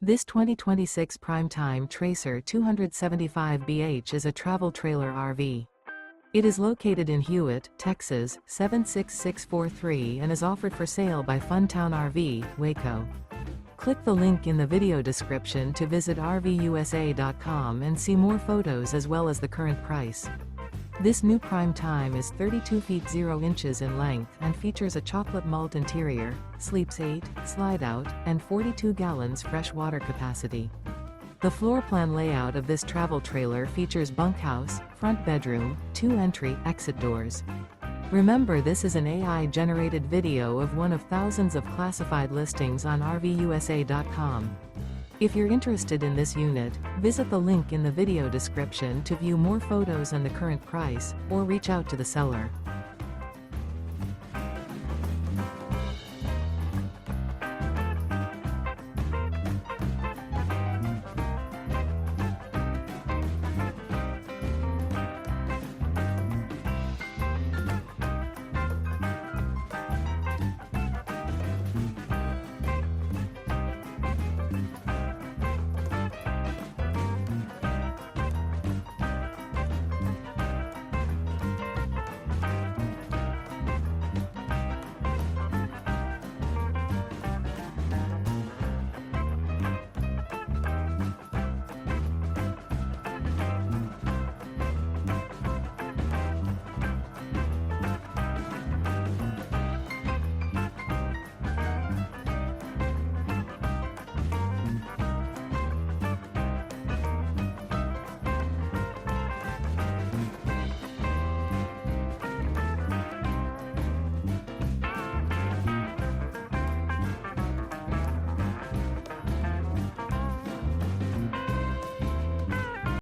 This 2026 Primetime Tracer 275BH is a travel trailer RV. It is located in Hewitt, Texas, 76643 and is offered for sale by Funtown RV, Waco. Click the link in the video description to visit RVUSA.com and see more photos as well as the current price. This new Primetime is 32 feet 0 inches in length and features a chocolate malt interior, sleeps 8, slide-out, and 42 gallons fresh water capacity. The floor plan layout of this travel trailer features bunkhouse, front bedroom, 2 entry/exit doors. Remember, this is an AI-generated video of one of thousands of classified listings on RVUSA.com. If you're interested in this unit, visit the link in the video description to view more photos and the current price, or reach out to the seller.